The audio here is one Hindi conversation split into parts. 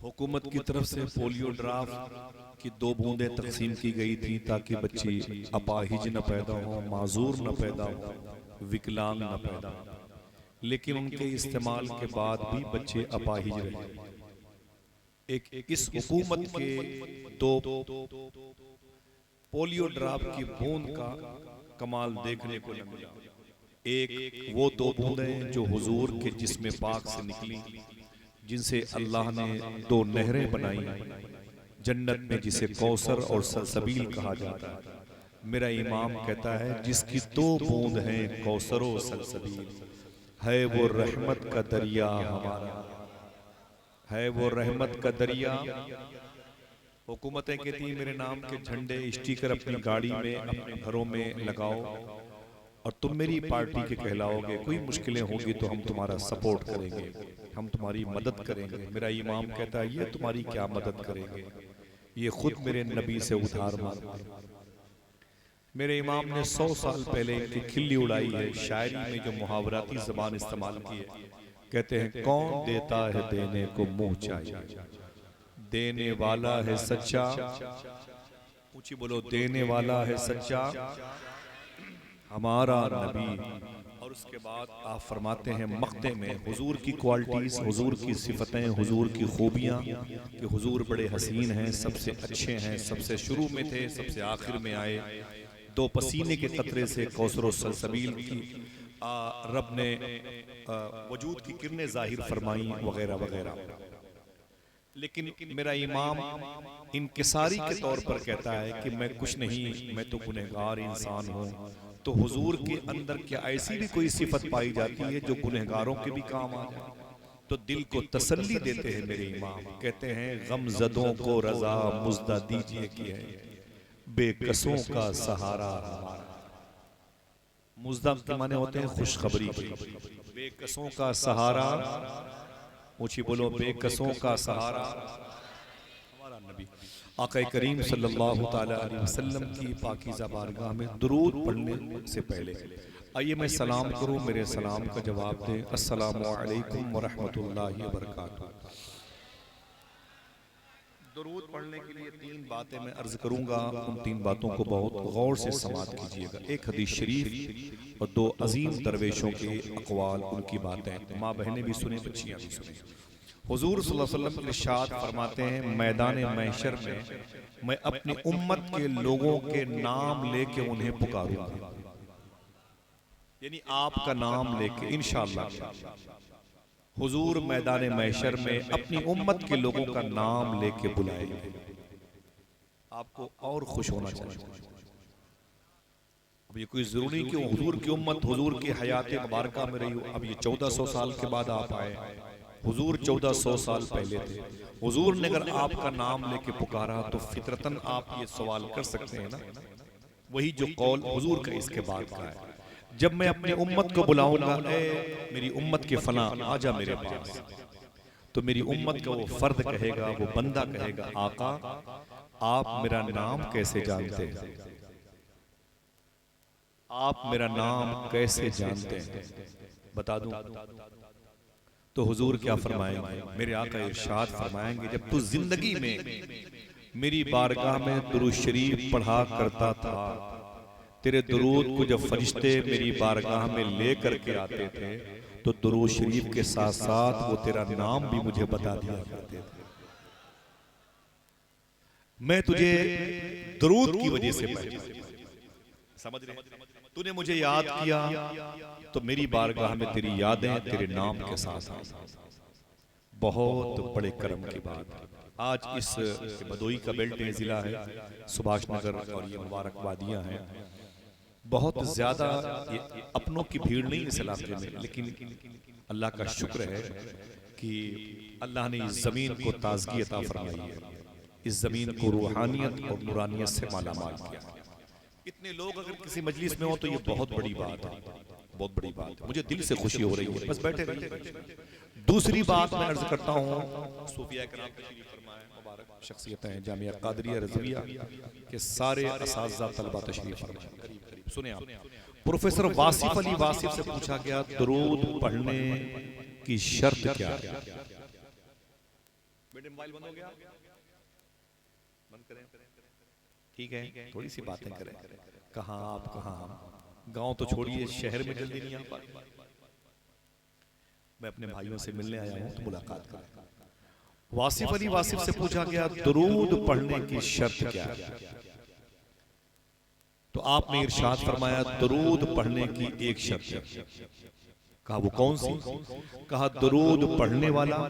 हुकूमत की तरफ से पोलियो ड्राफ्ट की 2 बूंदें तकसीम की गई थी ताकि बच्ची अपाहिज न पैदा हो, माजूर न पैदा हो, विकलांग न पैदा हो। लेकिन उनके इस्तेमाल के बाद भी बच्चे अपाहिज रहे। इस हुकूमत के 2 पोलियो ड्राफ्ट की बूंद का कमाल देखने को न मिला। एक वो 2 बूंदें जो हुजूर के जिस्म पाक से निकली, जिनसे अल्लाह ने 2 नहरें बनाई जन्नत में, जिसे कौसर और सलसबील कहा जाता है। मेरा इमाम कहता है जिसकी 2 बूंद हैं कौसर और सलसबील, है वो रहमत का दरिया हमारा, है वो रहमत का दरिया। हुकूमतें कहती हैं मेरे नाम के झंडे स्टिकर अपनी गाड़ी में, अपने घरों में लगाओ और तुम मेरी पार्टी के कहलाओगे। कोई मुश्किलें होंगी तो हम तुम्हारा सपोर्ट करेंगे, हम तुम्हारी मदद करेंगे। मेरा इमाम कहता है ये तुम्हारी क्या मदद करेंगे, ये खुद मेरे नबी से उधार मांगते। मेरे इमाम ने 100 साल पहले इनकी खिल्ली उड़ाई है शायरी में, जो मुहावराती जबान इस्तेमाल की है। कहते हैं कौन देता है देने को मुंह चाहिए, देने वाला है सच्चा, ऊंची बोलो, देने वाला है सच्चा हमारा नबी। और उसके बाद आप फरमाते हैं मक्ते में हुजूर की क्वालिटीज, हुजूर की सिफतें, हुजूर की खूबियाँ, कि हुजूर बड़े हसीन हैं, सबसे अच्छे हैं, सबसे शुरू में थे, सबसे आखिर में आए। 2 पसीने के कतरे से कौसर और सलसबील की रब ने वजूद की किरणें जाहिर फरमाई वगैरह वगैरह। लेकिन मेरा इमाम इनकिसारी के तौर पर कहता है कि मैं कुछ नहीं, मैं तो गुनहगार इंसान हूँ। तो हुजूर के अंदर क्या ऐसी भी कोई सिफत पाई जाती है जो गुनहगारों के भी काम आ जाए? तो दिल को तसल्ली देते हैं मेरे इमाम, कहते हैं गमजदों को रजा मुज्दा दीजिए कि है बेकसों का सहारा हमारा। मुज्दा के माने होते हैं खुशखबरी के, बेकसों का सहारा, ऊंची बोलो, बेकसों का सहारा हमारा नबी। आका करीम सल्लल्लाहु ताला अलैहि वसल्लम की पाकीज़ा बारगाह में दुरूद पढ़ने से पहले आइए मैं सलाम करूं, मेरे सलाम का जवाब दें। अस्सलामु अलैकुम व रहमतुल्लाहि व बरकातुहू। दुरूद पढ़ने के लिए 3 बातें मैं अर्ज करूंगा, उन 3 बातों को बहुत गौर से समात कीजिएगा। एक हदीस शरीफ और 2 अजीम दरवेशों के अक़वाल, उनकी बातें। माँ बहनें भी सुने, बच्चियां भी सुने। हुजूर सल्लल्लाहु अलैहि वसल्लम इरशाद फरमाते हैं मैदान महशर में मैं अपनी उम्मत के लोगों के नाम लेके उन्हें पुकारूंगा, यानी आपका नाम लेके इंशाअल्लाह हुजूर मैदान महशर में अपनी उम्मत के लोगों का नाम लेके बुलाएंगे। आपको और खुश होना चाहिए। अब ये कोई जरूरी कि हुजूर की उम्मत हुजूर की हयात मुबारका में रही हो। अब ये 1400 साल के बाद आप आए, हुजूर 1400 साल पहले थे। हुजूर ने अगर आपका नाम लेके पुकारा तो फितरतन आप ये सवाल कर सकते हैं ना, वही जो कौल हुजूर का इसके बाद का है, जब मैं अपनी उम्मत को बुलाऊंगा, ए मेरी उम्मत के फला आजा मेरे पास, तो मेरी उम्मत का वो फर्द कहेगा, वो बंदा कहेगा आका आप मेरा नाम कैसे जानते हैं, आप मेरा नाम कैसे जानते हैं, बता दूं। तो हुजूर क्या फरमाएंगे, मेरे आका इरशाद फरमाएंगे जब तू जिंदगी में मेरी बारगाह में दुरूद शरीफ पढ़ा करता था, तेरे दुरूद को जब फरिश्ते मेरी बारगाह में ले करके आते थे तो दुरूद शरीफ के साथ साथ वो तेरा नाम भी मुझे बता दिया करते थे। मैं तुझे दुरूद की वजह से पहचाना, समझ रहे? तूने मुझे याद किया तो मेरी बारगाह में तेरी यादें तेरे नाम के साथ आई। बहुत बड़े कर्म की बात। आज इस बदोई का बेल्ट जिला है, सुभाष नगर, और ये मुबारक वादियां हैं। बहुत ज्यादा ये अपनों की भीड़ नहीं इस इलाके में, लेकिन अल्लाह का शुक्र है कि अल्लाह ने इस जमीन को ताजगी अता फरमाई है, इस जमीन को रूहानियत और नूरानियत से मालामाल किया। इतने लोग अगर किसी मजलिस में हो तो ये बहुत बड़ी बात है, बहुत बड़ी बात है। मुझे दिल से खुशी हो रही है, बस बैठे रहिए। दूसरी बात मैं अर्ज करता हूँ, सूफिया कराम तशरीफ फरमाए, मुबारक शख्सियतें हैं, जामिया कादरिया रज़विया के सारे असातिज़ा तलबा तशरीफ फरमाए। सुने आप, प्रोफेसर वासिफ अली वासिफ से पूछा गया दुरूद पढ़ने की शर्त क्या है। बेटे मोबाइल बंद हो गया, बंद करें, ठीक है, थोड़ी सी बातें करें। कहाँ आप, कहाँ हम, गांव तो छोड़िए, शहर में जल्दी नहीं आ पाए। मैं अपने भाइयों से मिलने आया हूं तो मुलाकात करें। वासिफ अली वासिफ से पूछा गया दुरूद पढ़ने की शर्त क्या है, तो आपने इरशाद फरमाया दुरूद पढ़ने की एक शर्त है। कहा वो कौन सी? कहा दुरूद पढ़ने वाला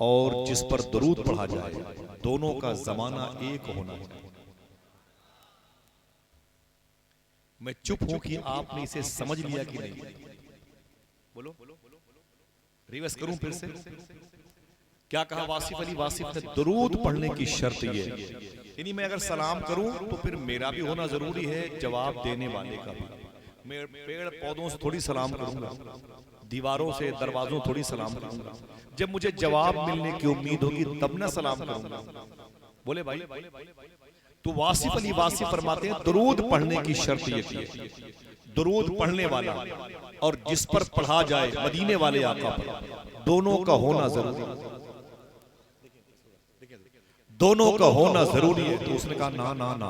और जिस पर दुरूद पढ़ा जाए दोनों का जमाना एक होना चाहिए। मैं चुप हूं कि आपने इसे समझ लिया कि नहीं। बोलो, रिवर्स करूं फिर से? क्या कहा वासिफ अली वासिफ ने? दुरूद पढ़ने की शर्त ये, यानी मैं अगर सलाम करूं तो फिर मेरा भी होना जरूरी है, जवाब देने वाले का भी। मैं पेड़ पौधों से थोड़ी सलाम करूंगा, दीवारों से, दरवाजों थोड़ी सलाम करूंगा। जब मुझे जवाब मिलने की उम्मीद होगी तब ना सलाम करूंगा। बोले भाई, तो वासिफ अली वासिफ फरमाते हैं दुरूद पढ़ने की शर्त ये है, दुरूद पढ़ने वाला और जिस पर पढ़ा जाए मदीने वाले आका पर, दोनों का होना जरूरी है, दोनों का होना जरूरी है। तो उसने कहा ना ना ना,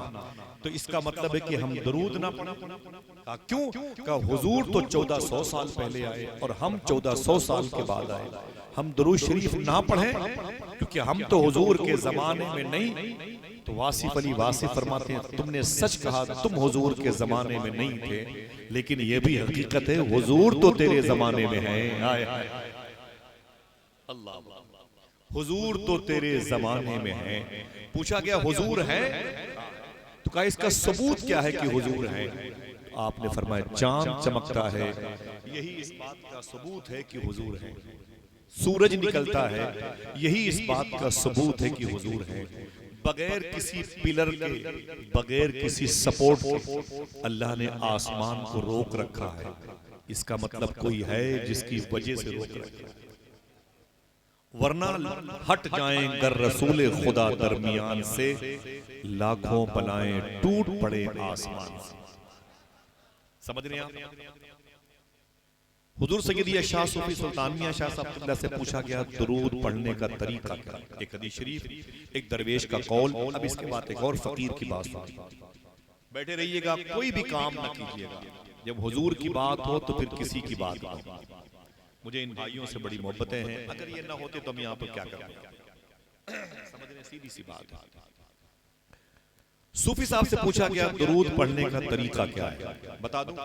तो इसका मतलब है कि हम दुरूद ना पढ़ें। कहा क्यों? कहा हुजूर तो 1400 साल पहले आए और हम 1400 साल के बाद आए, हम दुरूद शरीफ ना पढ़ें क्योंकि हम तो हुजूर के जमाने में नहीं। तो वासिफ अली वासिफ फरमाते हैं तुमने सच कहा, तुम हुजूर के जमाने में नहीं थे, लेकिन यह भी हकीकत है हुजूर तो तेरे जमाने में हैं। आए अल्लाह, हुजूर तो तेरे जमाने में हैं। पूछा गया हुजूर है, तो कहा इसका सबूत क्या है कि हुजूर है? तो आपने फरमाया चांद चमकता है, यही इस बात का सबूत है कि हुजूर है। सूरज निकलता है, यही इस बात का सबूत है कि हुजूर है। बगैर किसी पिलर के, बगैर किसी सपोर्ट के अल्लाह ने आसमान को रोक रखा है। इसका मतलब कोई है जिसकी वजह से रोक रखा है, वरना हट जाएं गर रसूल खुदा दरमियान से, लाखों बनाएं टूट पड़े आसमान से। समझ रहे हैं आप? हुजूर सैयदी शाह सूफी सुल्तान मियां शाह साहब किबला से पूछा गया दुरूद पढ़ने का तरीका क्या? एक हदीस शरीफ, एक दरवेश का कौल। अब इसके बाद एक और फकीर की बात सुनिए। बैठे रहिएगा, कोई भी काम ना कीजिएगा, जब हुजूर की बात हो तो फिर किसी की बात हो। मुझे इन भाइयों से बड़ी मोहब्बतें हैं, अगर ये ना होते तो हम यहाँ पर क्या करते? समझ रहे? सीधी सी बात है। सूफी साहब से पूछा गया दुरूद पढ़ने का तरीका क्या है, बता दूं?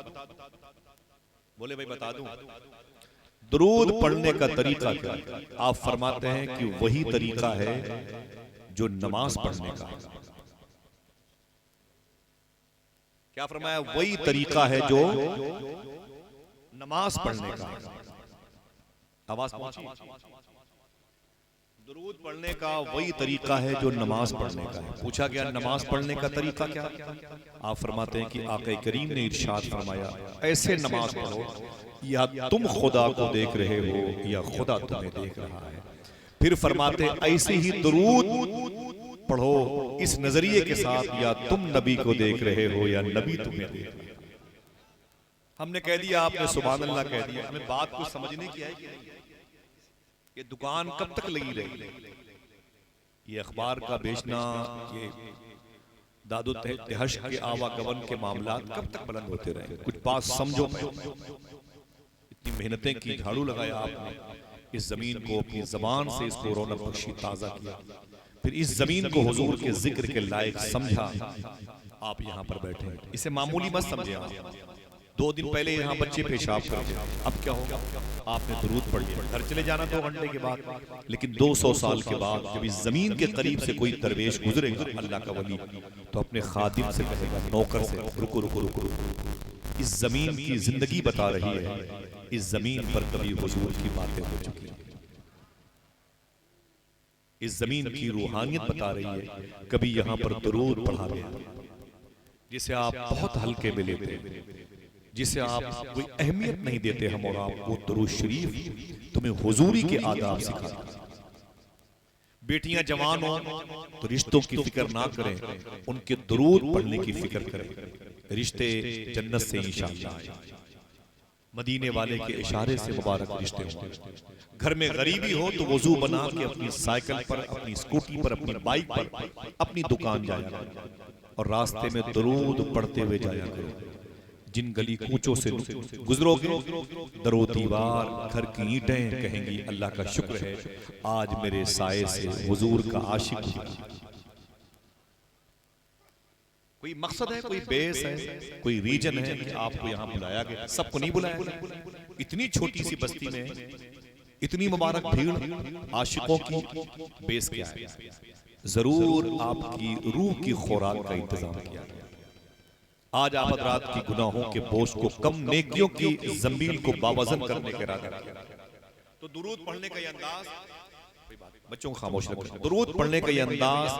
बोले भाई बता दूं। दुरूद पढ़ने का तरीका क्या है? आप फरमाते हैं कि वही तरीका है जो नमाज पढ़ने का है। क्या फरमाया? वही तरीका है जो नमाज पढ़ने का है। आवाज पहुंची? दुरूद पढ़ने का वही तरीका है जो नमाज पढ़ने का है। पूछा गया नमाज पढ़ने का तरीका क्या? आप फरमाते हैं कि आका करीम ने इरशाद फरमाया ऐसे नमाज पढ़ो या तुम खुदा को देख रहे हो या खुदा तुम्हें देख रहा है। फिर फरमाते ऐसे ही दुरूद पढ़ो इस नजरिए के साथ, या तुम नबी को देख रहे हो या नबी तुम्हें देख रहा है। हमने कह दिया, आपने सुभान अल्लाह कह दिया, हमें बात को समझने की है कि नहीं? ये दुकान कब तक लगी रही? ये अखबार का बेचना, ये दादो तहश के आवागमन के मामलात कब तक बुलंद होते रहे? कुछ बात समझो। इतनी मेहनतें की, झाड़ू लगाया आपने, इस जमीन को अपनी जबान से इसको रौनक बख्शी, ताजा किया, फिर इस जमीन को हुजूर के जिक्र के लायक समझा। आप यहाँ पर बैठे, इसे मामूली मत समझे आप। 2 दिन पहले यहाँ बच्चे पेशाब करते, अब क्या होगा? आपने दुरूद पढ़ लिया, घर चले जाना 2 घंटे के बाद। लेकिन 200 साल के बाद जब इस जमीन के करीब से कोई दरवेश गुजरेगा, अल्लाह का वली, तो अपने खादिम से कहेगा, नौकर से, रुको रुको रुको, इस जमीन की जिंदगी बता रही है, इस जमीन पर कभी हुजूर की बातें हो चुकी हैं, इस जमीन की रूहानियत बता रही है, कभी यहाँ पर दुरूद पढ़ा गया, जिसे आप बहुत हल्के में लेते हैं, जिसे आप कोई अहमियत नहीं देते। हम और आप वो दुरूद शरीफ तुम्हें हुजूरी के आदाब सिखाता। बेटियां जवान हो तो रिश्तों की फिक्र ना करें, उनके दुरूद पढ़ने की फिक्र करें, रिश्ते जन्नत से इंशाअल्लाह। मदीने वाले के इशारे से मुबारक रिश्ते हों। घर में गरीबी हो तो वजू बना के अपनी साइकिल पर, अपनी स्कूटी पर, अपनी बाइक पर अपनी दुकान जाया करो और रास्ते में दरूद पढ़ते हुए जाया करो। जिन गली कूचों से गुजरोगे दरो दीवार घर की ईंटें कहेंगी अल्लाह का शुक्र है आज मेरे साए से हुजूर का आशिक हुआ। कोई मकसद है, कोई बेस है, कोई रीजन है कि आपको यहाँ बुलाया गया? सबको नहीं बुलाया गया। इतनी छोटी सी बस्ती में इतनी मुबारक भीड़ आशिकों की, बेस क्या है? जरूर आपकी रूह की खुराक का इंतजाम किया गया। आज आप हज़रात की गुनाहों के बोझ को कम, नेकियों की जमील को बावजन करने के इरादे रखा। तो दुरूद पढ़ने का ये अंदाज, बच्चों को खामोश रखो, दुरूद पढ़ने का ये अंदाज,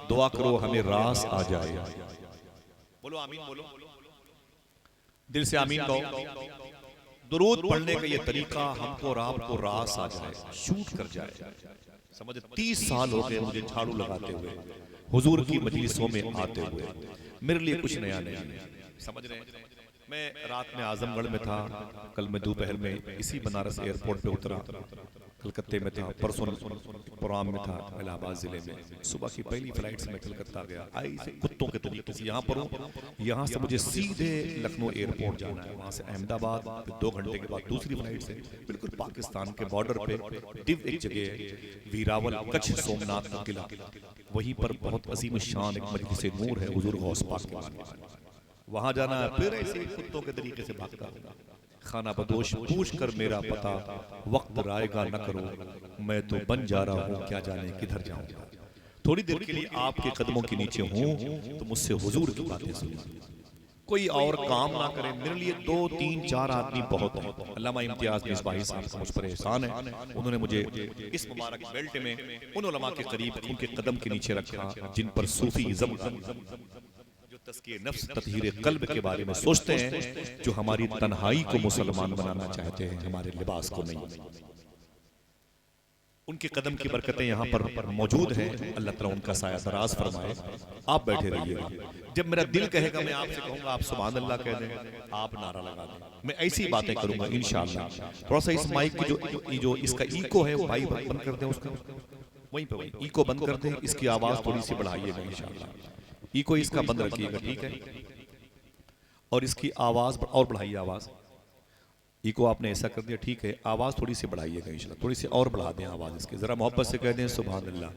दुआ करो हमें रास आ जाए। बोलो आमीन, बोलो दिल से आमीन कहो। दुरूद पढ़ने का ये तरीका हमको और आपको रास आ जाए, शूट कर जाए। समझ 30 साल हो गए मुझे झाड़ू लगाते हुए, हुजूर की मजलिसों में आते हुए, मेरे लिए कुछ नया नहीं है। समझ रहे हैं? मैं रात में आजमगढ़ में था, कल मैं दोपहर में इसी बनारस एयरपोर्ट पे उतरा, कलकत्ते में था, परसों प्रोग्राम में था इलाहाबाद जिले में, सुबह की पहली फ्लाइट से मैं कलकत्ता गया। आई से कुत्तों के तरीके से यहाँ पर हूँ, यहाँ से मुझे सीधे लखनऊ एयरपोर्ट जाना है, वहाँ से अहमदाबाद, 2 घंटे के बाद दूसरी फ्लाइट से बिल्कुल पाकिस्तान के बॉर्डर पे दिव एक जगह है वीरावल, कच्छ सोमनाथ का किला, वहीं पर बहुत अजीम शान एक मजलिस नूर है हुजूर गौस पाक के बारे में, वहां जाना है। फिर ऐसे कुत्तों के तरीके से भागता होगा, खाना बदोश पूछ कर मेरा पता, वक्त रायगा न करो, मैं तो बन जा रहा हूँ क्या जाने किधर जाऊंगा। थोड़ी देर के लिए आपके कदमों के नीचे हूँ तो मुझसे हुजूर की बातें सुनिए, कोई और काम ना करें। मेरे लिए 2, 3, 4 आदमी बहुत है। अल्लामा इम्तियाज मिसबाही साहब का मुझ पर एहसान है, उन्होंने मुझे इस मुबारक बेल्ट में उन उलमा के करीब उनके कदम के नीचे रखा जिन पर सूफीज़्म, जो तज़किए नफ्स, तत्हीरे कल्ब के बारे में सोचते हैं, जो हमारी तन्हाई को मुसलमान बनाना चाहते हैं, हमारे लिबास को नहीं। उनके कदम की बरकतें यहाँ पर मौजूद हैं। अल्लाह ताला उनका साया दराज फरमाए। आप बैठे रहिएगा, जब मेरा दिल कहेगा मैं आपसे कहूंगा आप सुभान अल्लाह कह दें, आप नारा लगा दें, मैं ऐसी बातें करूंगा इंशाअल्लाह। थोड़ा सा इस माइक की जो इसका इको है वो भाई बंद कर दें, उसका वहीं पे वहीं इको बंद कर दें, इसकी आवाज थोड़ी सी बढ़ाइएगा इंशाअल्लाह। इको इसका बंद रखिएगा, ठीक है? और इसकी आवाज और बढ़ाइए, आवाज इको आपने ऐसा कर दिया, ठीक है? आवाज़ थोड़ी सी बढ़ाइएगा इंशाल्लाह, थोड़ी सी और बढ़ा दें आवाज़ इसकी, ज़रा मोहब्बत से कह दें सुभान अल्लाह,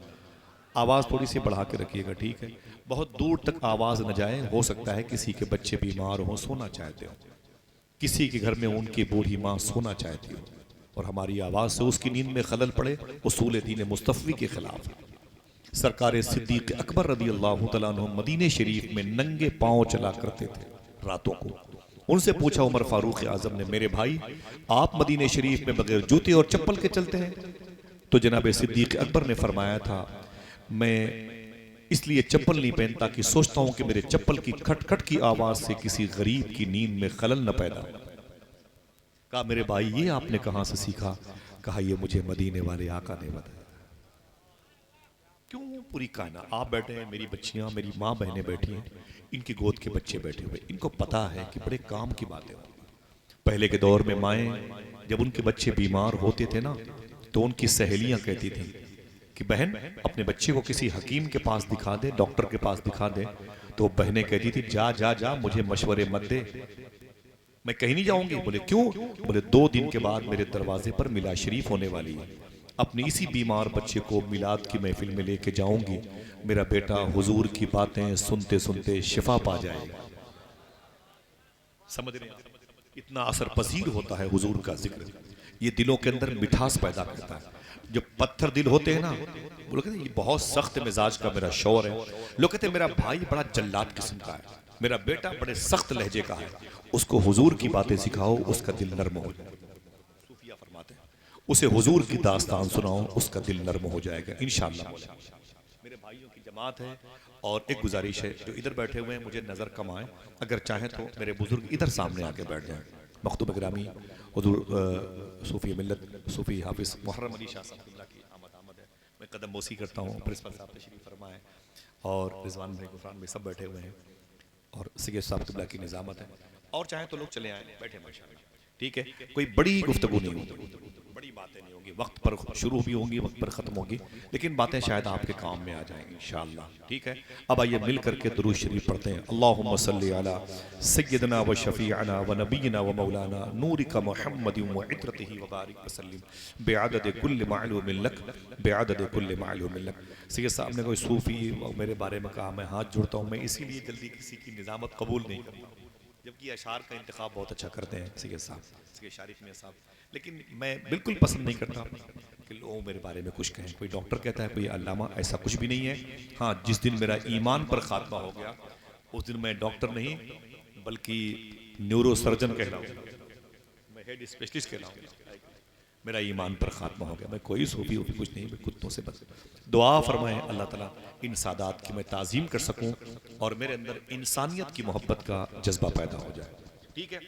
आवाज़ थोड़ी सी बढ़ा के रखिएगा, ठीक है? बहुत दूर तक आवाज़ न जाए, हो सकता है किसी के बच्चे बीमार हों, सोना चाहते हो, किसी के घर में उनकी बूढ़ी माँ सोना चाहती हो और हमारी आवाज़ से उसकी नींद में खलल पड़े, उसूल दीन मुस्तफ़ी के खिलाफ। सरकार सिद्दीक़ अकबर रज़ी अल्लाह तआला अन्हु मदीने शरीफ में नंगे पाँव चला करते थे रातों को। उनसे पूछा उमर फारूक आजम ने, मेरे भाई आप मदीने शरीफ में बगैर जूते और चप्पल के चलते हैं? तो जनाब सिद्दीक़ अकबर ने फरमाया था, मैं इसलिए चप्पल नहीं पहनता कि सोचता हूं कि मेरे चप्पल की खटखट की आवाज से किसी गरीब की नींद में खलल न पैदा। कहा मेरे भाई ये आपने कहां से सीखा? कहा ये मुझे मदीने वाले आका ने बताया। क्यों पूरी कायनात आप बैठे हैं, मेरी बच्चियां, मेरी माँ बहनें बैठी हैं, इनकी गोद के बच्चे बैठे हुए, इनको पता है कि बड़े काम की बातें होती हैं। पहले के दौर में माएँ जब उनके बच्चे बीमार होते थे ना, तो उनकी सहेलियां कहती थी कि बहन अपने बच्चे को किसी हकीम के पास दिखा दे, डॉक्टर के पास दिखा दे। तो बहनें कहती थी जा जा जा, मुझे मशवरे मत दे, मैं कहीं नहीं जाऊंगी। बोले क्यों? बोले 2 दिन के बाद मेरे दरवाजे पर मिलाद शरीफ होने वाली है, अपने इसी बीमार बच्चे को मिलाद की महफिल में लेके जाऊंगी, मेरा बेटा हुजूर की बातें सुनते सुनते शिफा पा जाएगा। समझ रहे हैं? इतना असर पजीर होता है हुजूर का जिक्र, ये दिलों के अंदर मिठास पैदा करता है। जो पत्थर दिल होते हैं ना, वो लोग कहते हैं ये बहुत सख्त मिजाज का मेरा शौहर है, लोग कहते हैं मेरा भाई बड़ा जल्लाद किस्म का है, मेरा बेटा बड़े सख्त लहजे का है, उसको हुजूर की बातें सिखाओ, उसका दिल नर्म हो जाए। सूफिया फरमाते हैं उसे हुजूर की दास्तान सुनाओ, उसका दिल नर्म हो जाएगा इंशाअल्लाह। मेरे भाइयों की जमात है और एक गुजारिश है, जो इधर बैठे हुए हैं मुझे नजर कम आए, अगर चाहें तो मेरे बुजुर्ग इधर सामने आके बैठ जाएं। मखतूब गिरामी हुजूर सूफी मिल्लत सूफी हाफिज मुहर्रम अली शाह साहब की आमद है, मैं कदम बोसी करता हूँ, प्रिंसिपल साहब तशरीफ फरमाए और रिजवान भाई गुफरान में सब बैठे हुए हैं और सैयद साहब किबला की निजामत है, और चाहें तो लोग चले आए, बैठे माशाअल्लाह, ठीक है, कोई बड़ी गुफ्तगू नहीं होगी, बड़ी बातें नहीं होंगी, वक्त पर शुरू भी होंगी, वक्त पर ख़त्म होगी, लेकिन बातें शायद आपके काम में आ जाएंगी इंशाअल्लाह। ठीक है, अब आइए मिल करके दुरूद शरीफ पढ़ते हैं। अल्लाहुम्मा सल्ली अला सय्यदना व शफ़ीअना व नबीना व मौलाना नूरिका मुहम्मदिन व इत्रतिही व बारिक वसल्लिम बिअदद कुल्ल मालूमिन लक बिअदद कुल्ल मालूमिन लक। सैयद साहब ने कोई सूफ़ी मेरे बारे में कहा, मैं हाथ जोड़ता हूँ, मैं इसीलिए जल्दी किसी की निज़ामत कबूल नहीं करता, जबकि अशार का इंतखाब बहुत अच्छा करते हैं सैयद साहब, सैयद शारिफ मियां साहब, लेकिन मैं बिल्कुल पसंद नहीं करता कि लोग मेरे बारे में कुछ कहें। कोई डॉक्टर कहता है, कोई अल्लामा, ऐसा कुछ भी नहीं है। हाँ, जिस दिन मेरा ईमान पर खात्मा हो गया उस दिन मैं डॉक्टर नहीं बल्कि न्यूरो सर्जन कहलाऊंगा, मैं हेड स्पेशलिस्ट कहलाऊंगा। मेरा ईमान पर खात्मा हो गया, मैं कोई सूफी वूफी कुछ नहीं, मैं कुत्तों से बस दुआ फरमाए अल्लाह ताला इन सादात की मैं ताज़ीम कर सकूं और मेरे अंदर इंसानियत की मोहब्बत का जज्बा पैदा हो जाए। ठीक है।